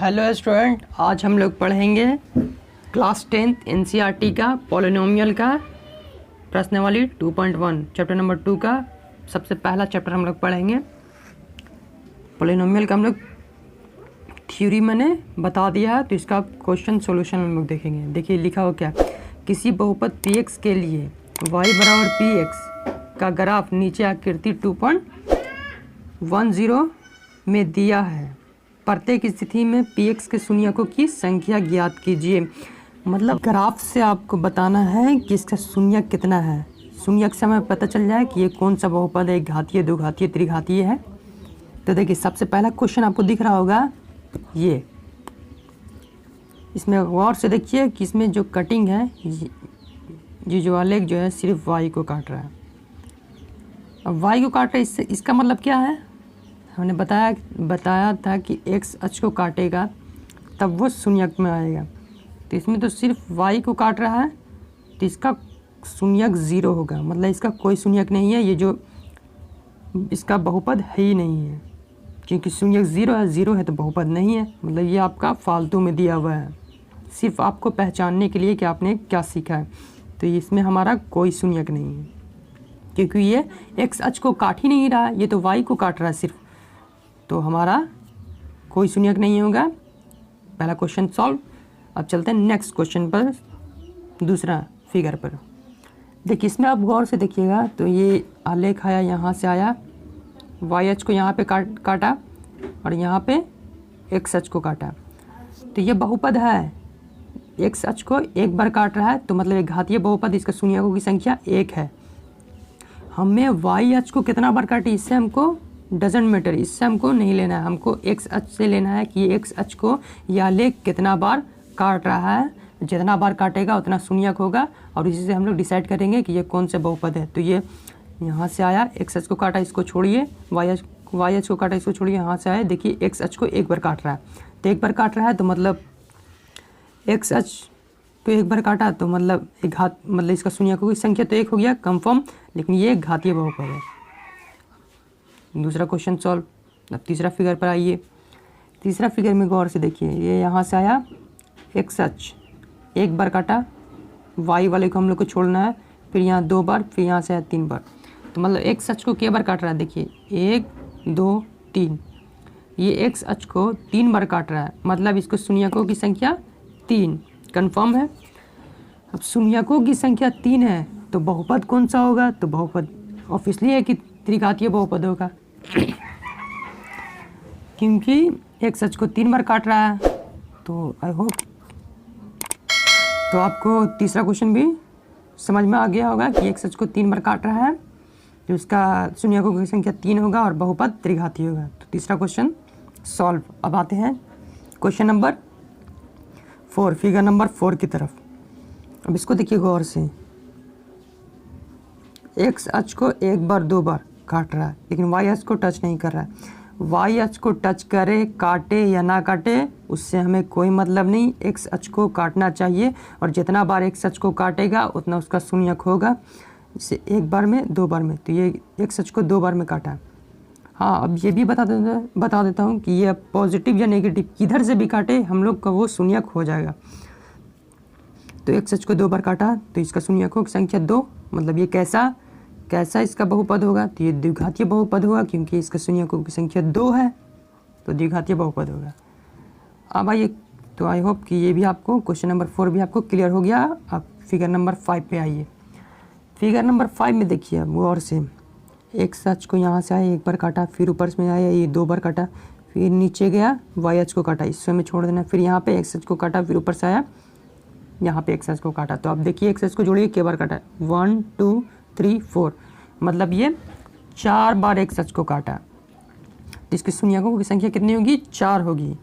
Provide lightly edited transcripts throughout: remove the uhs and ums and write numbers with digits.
Hello student, आज हम लोग पढ़ेंगे क्लास 10th एनसीईआरटी का पॉलिनोमियल का प्रश्नावली 2.1 चैप्टर नंबर 2 का सबसे पहला चैप्टर हम लोग पढ़ेंगे। पॉलिनोमियल का हम लोग थ्योरी मैंने बता दिया है, तो इसका क्वेश्चन सॉल्यूशन हम लोग देखेंगे। देखिए लिखा हो क्या, किसी बहुपद px के लिए y बराबर px का ग्राफ नीचे आकृति 2.10 में दिया है। प्रत्येक स्थिति में px के शून्यकों की संख्या ज्ञात कीजिए। मतलब ग्राफ से आपको बताना है कि इसका शून्यक कितना है। शून्यक से हमें पता चल जाए कि ये कौन सा बहुपद है, एक घातीय, दो घातीय, त्रिघातीय है। तो देखिए सबसे पहला क्वेश्चन आपको दिख रहा होगा ये, इसमें गौर से देखिए कि इसमें जो कटिंग है ये जो आलेख जो है सिर्फ y को काट रहा है। अब y को काट रहा है, इससे इसका मतलब क्या है, हमने बताया था कि x अक्ष को काटेगा तब वो शून्यक में आएगा। तो इसमें तो सिर्फ y को काट रहा है, तो इसका शून्यक 0 होगा। मतलब इसका कोई शून्यक नहीं है, ये जो इसका बहुपद है ही नहीं है, क्योंकि शून्यक 0 है तो बहुपद नहीं है। मतलब ये आपका फालतू में दिया हुआ है, सिर्फ आपको पहचानने के लिए कि आपने क्या सीखा है। तो इसमें हमारा कोई शून्यक नहीं है, क्योंकि ये x अक्ष को काट ही नहीं रहा है, ये तो y को काट रहा है सिर्फ, तो हमारा कोई शून्यक नहीं होगा। पहला क्वेश्चन सॉल्व। अब चलते हैं नेक्स्ट क्वेश्चन पर, दूसरा फिगर पर। देखिए इसमें आप गौर से देखिएगा, तो ये आलेख आया, यहाँ से आया, y अक्ष को यहाँ पे काटा और यहाँ पे x अक्ष को काटा। तो ये बहुपद है, x अक्ष को एक बार काट रहा है, तो मतलब एक घातीय बहुपद, इसका शून्यकों की संख्या 1 है। हमें y अक्ष को कितना बार काटी, इससे हमको डजेंट मैटर, इससे हमको नहीं लेना है, हमको x अक्ष से लेना है कि x अक्ष को यह आलेख कितना बार काट रहा है। जितना बार काटेगा उतना शून्यक होगा, और इसी से हम लोग डिसाइड करेंगे कि ये कौन सा बहुपद है। तो ये यहाँ से आया, x अक्ष को काटा, इसको छोड़िए, y अक्ष को काटा, इसको छोड़िए, यहाँ से आया, देखिए x अक्ष को एक बार काट रहा है। तो एक बार काट रहा है तो मतलब x अक्ष को एक बार काटा तो मतलब मतलब इसका शून्यकों की संख्या तो 1 हो गया कंफर्म, लेकिन ये एक घातीय बहुपद है। दूसरा क्वेश्चन सॉल्व। अब तीसरा फिगर पर आइए। तीसरा फिगर में गौर से देखिए, ये यहाँ से आया, x अक्ष एक बार काटा, y वाले को हम लोग को छोड़ना है, फिर यहाँ 2 बार, फिर यहाँ से आया 3 बार। तो मतलब x अक्ष को क्या बार काट रहा है, देखिए 1 2 3, ये x अक्ष को 3 बार काट रहा है, मतलब इसको शून्यकों की संख्या 3 कन्फर्म है। अब शून्यकों की संख्या 3 है तो बहुपद कौन सा होगा, तो बहुपद ऑब्वियसली है कि त्रिघातीय बहुपद होगा, क्योंकि x अक्ष को 3 बार काट रहा है। तो आई होप तो आपको तीसरा क्वेश्चन भी समझ में आ गया होगा कि x अक्ष को 3 बार काट रहा है, तो उसका शून्यकों की संख्या 3 होगा और बहुपद त्रिघातीय होगा। तो तीसरा क्वेश्चन सॉल्व। अब आते हैं क्वेश्चन नंबर 4, फिगर नंबर 4 की तरफ। अब इसको देखिए गौर से, x अक्ष को एक बार 2 बार काट रहा है, लेकिन y अक्ष को टच नहीं कर रहा है। y अक्ष को टच करे, काटे या ना काटे, उससे हमें कोई मतलब नहीं, x अक्ष को काटना चाहिए, और जितना बार x अक्ष को काटेगा उतना उसका शून्यक होगा। इसे एक बार में 2 बार में, तो ये x अक्ष को 2 बार में काटा। हाँ, अब ये भी बता देता हूँ कि ये पॉजिटिव या नेगेटिव किधर से भी काटे हम लोग का वो शून्यक हो जाएगा। तो x अक्ष को 2 बार काटा, तो इसका शून्यकों की संख्या 2, मतलब ये कैसा इसका बहुपद होगा, तो ये द्विघातीय बहुपद होगा, क्योंकि इसका शून्यकों की संख्या 2 है, तो द्विघातीय बहुपद होगा। अब आइए, तो आई होप कि ये भी आपको क्वेश्चन नंबर 4 भी आपको क्लियर हो गया। आप फिगर नंबर 5 पे आइए। फिगर नंबर 5 में देखिए वो, और से x अक्ष को यहाँ से आया, एक बार काटा, फिर ऊपर में आया, ये 2 बार काटा, फिर नीचे गया, y अक्ष को काटा, इससे हमें छोड़ देना, फिर यहाँ पे x अक्ष को काटा, फिर ऊपर से आया, यहाँ पे x अक्ष को काटा। तो आप देखिए x अक्ष को जोड़िए, क्या बार काटा, 1 2 3 4, मतलब ये 4 बार x अक्ष को काटा। तो इसकी शून्यकों की संख्या कितनी होगी, 4 होगी।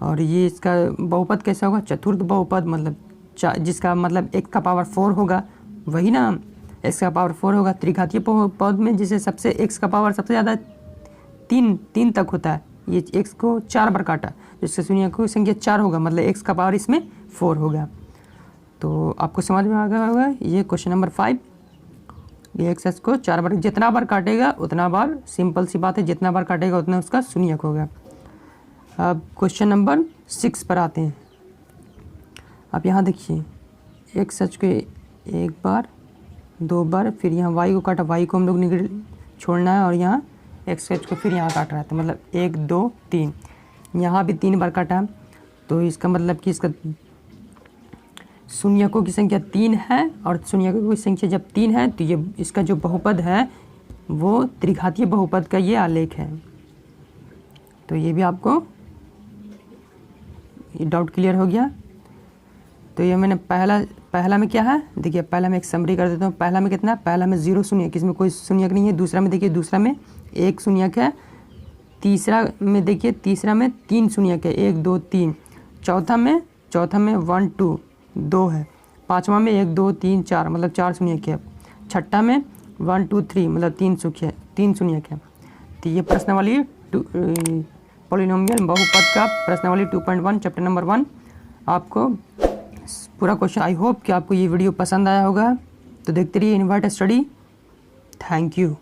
और ये इसका बहुपद कैसा होगा, चतुर्थ बहुपद, मतलब जिसका मतलब x का पावर 4 होगा, वही ना, x का पावर 4 होगा। त्रिघातीय बहुपद में जिसे सबसे x का पावर सबसे ज़्यादा 3 तक होता है, ये x को 4 बार काटा, जिससे शून्यकों की संख्या 4 होगा, मतलब x का पावर इसमें 4 होगा। तो आपको समझ में आ गया होगा ये क्वेश्चन नंबर 5। ये x अक्ष को 4 बार, जितना बार काटेगा उतना बार, सिंपल सी बात है, जितना बार काटेगा उतना उसका शून्यक होगा। अब क्वेश्चन नंबर 6 पर आते हैं। अब यहाँ देखिए एक्स एच को एक बार, दो बार, फिर यहाँ वाई को काटा, वाई को हम लोग निकल छोड़ना है और यहाँ एक्स एच को फिर यहाँ काट रहा है, तो मतलब 1 2 3, यहाँ भी 3 बार काटा है। तो इसका मतलब कि इसका शून्यकों की संख्या 3 है और शून्यकों की संख्या जब 3 है तो ये इसका जो बहुपद है वो त्रिघातीय बहुपद का ये आलेख है। तो ये भी आपको ये डाउट क्लियर हो गया। तो ये मैंने पहला में क्या है, देखिए पहला में एक समरी कर देता हूँ। पहला में कितना है, पहला में 0 शून्यक, इसमें कोई शून्यक नहीं है। दूसरा में देखिए, दूसरा में 1 शून्यक है। तीसरा में देखिए, तीसरा में 3 शून्यक है, 1 2 3। चौथा में 1 2 2 है। पाँचवा में 1 2 3 4 मतलब 4 शून्यक है। छठा में 1 2 3 मतलब 3 शून्यक है। तो ये प्रश्नावली पॉलिनोमियल बहुपद का प्रश्नावली 2.1 चैप्टर नंबर 1 आपको पूरा क्वेश्चन। आई होप कि आपको ये वीडियो पसंद आया होगा। तो देखते रहिए इनवर्ट स्टडी। Thank you.